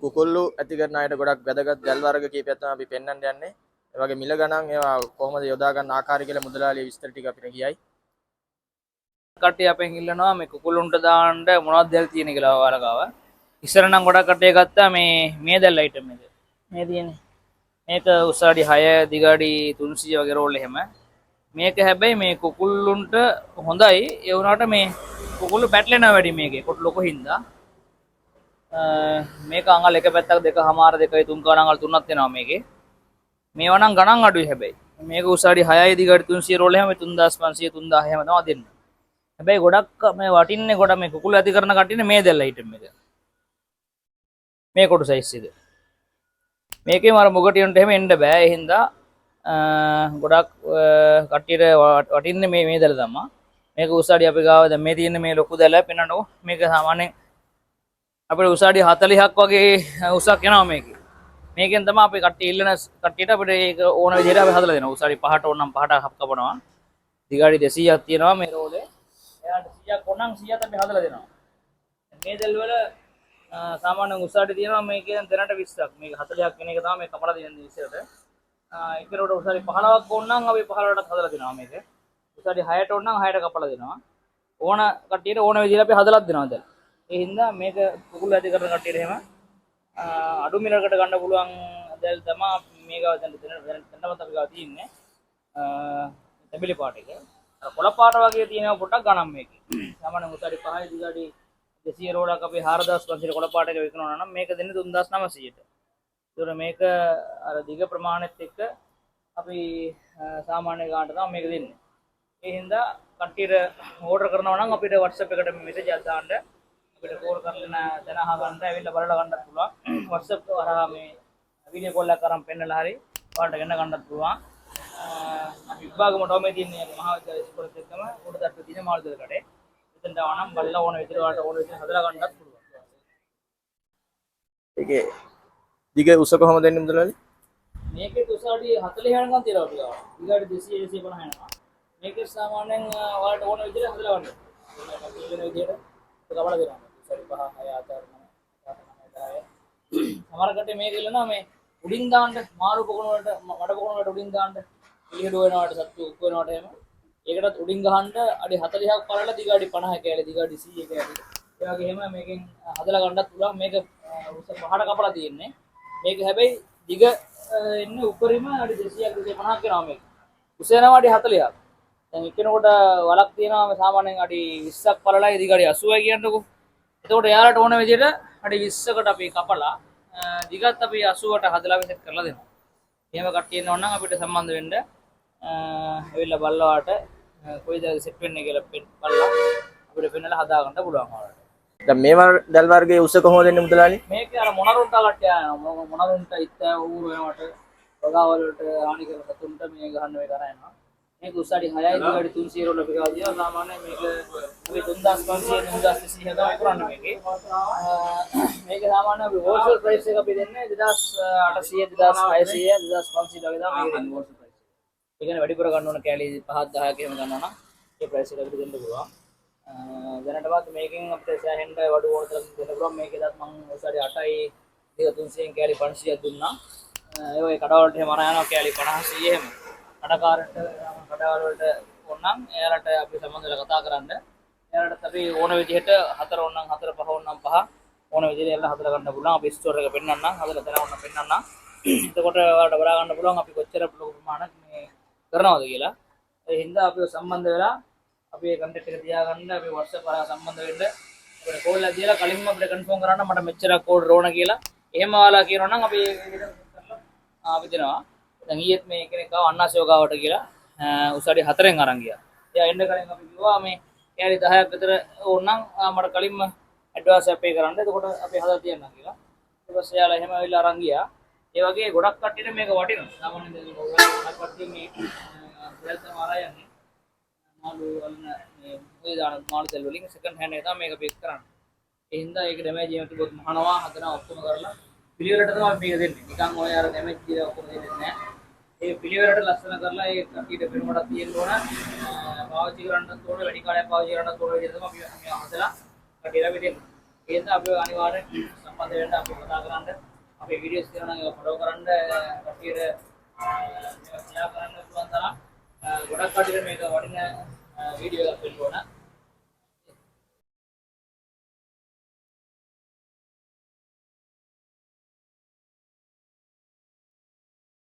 කුකුල්ලු ඇති කරන අයට ගොඩක් වැදගත් දැල් වර්ග කීපයක් තමයි අපි පෙන්වන්න යන්නේ. ඒ වගේ මිල ගණන් ඒවා කොහොමද යොදා ගන්න ආකාරය කියලා මුදලාලිය විස්තර ටික අපිට කියයි. කට්ටිය අපෙන් ඉල්ලනවා මේ කුකුළුන්ට දාන්න මොනවද දැල් තියෙන කියලා ඔයාලා ගාව. ඉස්සර නම් ගොඩක් කට්ටිය ගත්තා මේ දැල් අයිටම් එක. මේ තියෙන්නේ. මේක උස අඩි 6 දිග අඩි 300 වගේ රෝල් එහෙම. මේක හැබැයි මේ කුකුළුන්ට හොඳයි. ඒ වුණාට මේ කුකුළු පැටලෙනවා වැඩි මේකේ. කොට ලොකු හින්දා. මේක අඟල් එක පැත්තක් දෙකමාර දෙකයි තුන් කන අඟල් තුනක් වෙනවා මේකේ. මේවා නම් ගණන් අඩුයි හැබැයි. මේක උස අඩි 6යි දිග අඩි 300 රෝල් එහෙම 3500 3000 එහෙම තමයි දෙන්නේ. හැබැයි ගොඩක් මේ වටින්නේ ගොඩ මේ කුකුළු ඇති කරන කට්ටියනේ මේ දැල් අයිටම් එක. මේ කොට සයිස් එක. මේකේ මර මොගටියන්ට එහෙම එන්න බෑ. ඒ හින්දා ගොඩක් කට්ටියට වටින්නේ මේ දැල තමයි. මේක උස අඩි අපි ගාව දැන් මේ තියෙන මේ ලොකු දැල පෙන්නන්නකො. මේක සාමාන්‍යයෙන් අපිට උස අඩි 40ක් වගේ උසක් යනවා මේකේ. මේකෙන් තමයි අපි කට්ටිය ඉල්ලන කට්ටියට අපිට ඒක ඕන විදිහට අපි හදලා දෙනවා. උස අඩි 5ට ඕන නම් 5ට කපනවා. දිග අඩි 200ක් තියෙනවා මේ රෝලේ. එයාට 100ක් ඕන නම් 100ක් අපි හදලා දෙනවා. මේ දැල් වල සාමාන්‍ය උස අඩි තියෙනවා මේකෙන් දෙනට 20ක්. මේක 40ක් වෙන එක තමයි මේ කපලා දෙන්නේ ඉස්සරට. එකකට උස අඩි 15ක් ඕන නම් අපි 15ටත් හදලා දෙනවා මේක. උස අඩි 6ට ඕන නම් 6ට කපලා දෙනවා. ඕන කට්ටියට ඕන විදිහට අපි හදලා දෙනවා දැන්. ඒ හින්දා මේක කුකුළු ඇති කරන කට්ටියට එහෙම අඩු මිලකට ගන්න පුළුවන් දැල් තමයි මේක දැන් අපි ගාව තියෙන්නේ. තැඹිලි පාට එක. අර කොළ පාට වගේ තියෙනවා පොඩක් ගණන් මේකේ. සාමාන්‍යයෙන් උස අඩි 5යි දිග අඩි 200 රෝලක් අපි 4500 කොළ පාට එක විකුණනවා නම් මේක දෙන්නේ 3900ට. ඒතර මේක අර දිග ප්‍රමාණෙත් එක්ක අපි සාමාන්‍ය ගානට තමයි මේක දෙන්නේ. ඒ හින්දා කට්ටියට ඕඩර් කරනවා නම් අපිට WhatsApp එකට මෙසේජ් එකක් දාන්න. අපිට කෝල් කරලා දැන අහ ගන්න ඇවිල්ලා බලලා ගන්නත් පුළුවන්. WhatsApp හරහා මේ වීඩියෝ කෝල් එකක් කරන් පෙන්නලා හරි ඔයාලට ගෙන්න ගන්නත් පුළුවන්. අපි විභාගමට ඔමේ තියෙන මහා විද්‍යාලයේ ඉස්කෝලේත් එක්කම උඩටට තියෙන මාළුදෙල කඩේ. එතනට ආවනම් බලලා ඕන විදිහට ඔයාලට ඕන විදිහට හදලා ගන්නත් පුළුවන්. ඒකේ දිග උස කොහොමද දෙන්නේ මුදලාලි? මේකේ උස අඩි 40 යනකම් තියෙනවා අපි ගාව. දිග අඩි 200 250 යනවා. මේකේ සාමාන්‍යයෙන් ඔයාලට ඕන විදිහට හදලා ගන්න. අපි වෙන විදිහට කපලා දෙනවා. සරි 5 6 7 8 9 10. සමහර කට්ටිය මේක ඉල්ලනවා මේ උඩින් දාන්න මාළු පොකුණ වලට මඩ පොකුණ වලට උඩින් දාන්න පිළිහෙඩ වෙනවට සත්තු උක් වෙනවට එහෙම. ඒකටත් උඩින් ගහන්න අඩි 40ක් පළල දිග අඩි 50 කෑලි දිග අඩි 100 කෑලි. ඒ වගේ එහෙම මේකෙන් හදලා ගන්නත් පුළුවන්. මේක උස පහට කපලා තියෙන්නේ. මේක හැබැයි දිග එන්නේ උඩරිම අඩි 200ක් 250ක් වෙනවා මේක. උස යනවා අඩි 40ක්. දැන් එකිනෙකට වලක් තියෙනවා සාමාන්‍යයෙන් අඩි 20ක් පළලයි දිග අඩි 80යි කියන්නකෝ. එතකොට එයාලට ඕන විදිහට අඩි 20කට අපි කපලා දිගත් අපි 80ට හදලා වෙසෙත් කරලා දෙනවා. එහෙම කට්ටිය ඉන්නව නම් අපිට සම්බන්ධ වෙන්න ඇවිල්ලා බලලාට කොයිද සෙට් වෙන්නේ කියලා බලලා අපිට පෙන්නලා හදා ගන්න පුළුවන් ඔයාලට. දැන් මේවා දැල් වර්ගයේ උස කොහොමද දෙන්නේ මුදලාලි? මේක අර මොනරුන්ට කට්ටිය යනවා. මොනරුන්ට ඉත්ත ඌරු වෙනවට වගාවල වලට හානි කරන සතුන්ට මේ ගහන්න වේ කරා යනවා. මේක උස අඩි 6යි දිග අඩි 300 රෝල අපි ගාව දිනවා. සාමාන්‍යයෙන් මේක අපි 3500 3200 තමයි කරන්නේ මේකේ. මේක සාමාන්‍යයෙන් අපි හෝල්සේල් ප්‍රයිස් එක අපි දෙන්නේ 2800 2600 2500 වගේ තමයි මේක දෙන්නේ හෝල්සේල් ප්‍රයිස්. ඒ කියන්නේ වැඩිපුර ගන්න ඕන කැලි 5 10ක එහෙම ගන්නවා නම් ඒ ප්‍රයිස් එක අපිට දෙන්න පුළුවන්. දැනටමත් මේකෙන් අපිට සෑහෙන්න වඩු ඕන තරම් දෙන්න පුළුවන්. මේකේදත් මම උස අඩි 8යි දිග 300න් කැලි 500ක් දුන්නා. ඒ වගේ කඩවලට එහෙම අරන් යනවා කැලි 50 100 එහෙම. කඩකාරට කඩවල වලට ඕනනම් එයාලට අපි සම්බන්ධ වෙලා කතා කරන්න. එයාලට අපි ඕන විදිහට 4 ඕනනම් 4 5 ඕනනම් 5 ඕන විදිහට එයාලා හදලා ගන්න පුළුවන්. අපි ස්ටෝර් එක පෙන්නන්නම් හදලා දෙනවන්න පෙන්නන්නම්. එතකොට ඔයාලට බලා ගන්න පුළුවන් අපි කොච්චර ලොකු ප්‍රමාණයක් මේ කරනවද කියලා. ඒ හින්දා අපිව සම්බන්ධ වෙලා අපි මේ කන්ටැක්ට් එක තියාගන්න අපි WhatsApp කරා සම්බන්ධ වෙන්න අපිට කෝල් එකක් දීලා කලින්ම අපිට කන්ෆර්ම් කරන්න මට මෙච්චරක් ඕඩර් ඕන කියලා. එහෙම ඔයාලා කියනවා නම් අපි ඒ විදිහට අපි දෙනවා. දැන් ඊයේත් මේ කෙනෙක් ආව අන්නාසියෝ ගාවට කියලා උස අඩි 4න් අරන් ගියා. එයා එන්න කලින් අපි කිව්වා මේ කැලි 10ක් විතර ඕනනම් මට කලින්ම ඇඩ්වාන්ස් එක පේ කරන්න. එතකොට අපි හදලා තියන්නම් කියලා. ඊට පස්සේ එයාලා එහෙම ඇවිල්ලා අරන් ගියා. ඒ වගේ ගොඩක් කට්ටියට මේක වටිනවා. සාමාන්‍යයෙන් දැන් ගොඩක් කට්ටිය මේ දැල් තමයි අරයන්නේ. මාළු වලන මේ මොකද දාන මාළු දැල් වලින් සෙකන්ඩ් හෑන්ඩ් එක තමයි මේක පික් කරන්නේ. ඒ හින්දා ඒක ඩැමේජ් එකක් තිබොත් මහනවා හදනවා ඔක්කොම කරලා පිළිවෙලට තමයි මේක දෙන්නේ. නිකන් ඔය අර ඩැමේජ් කියලා ඔක්කොම දෙන්නේ නැහැ. ඒ පිළිවෙලට ලස්සන කරලා ඒ කට්ටියට පෙනුමටක් තියෙන්න ඕන. පාවිච්චි කරන්නත් ඕන වැඩි කාලයක් පාවිච්චි කරන්නත් ඕන විදිහට තමයි අපි හදලා කට්ටියට අපි දෙන්නේ. ඒක අපි අනිවාර්යෙන් සම්බන්ධ වෙන්න අපි කතා කරන්න අපේ වීඩියෝස් තියෙනවා නම් ඒක ෆලෝ කරන්න කටියට ෂෙයා කරන්න පුළුවන් තරම් ගොඩක් කටියට මේක වටින වීඩියෝ එකක් වෙන්න ඕන.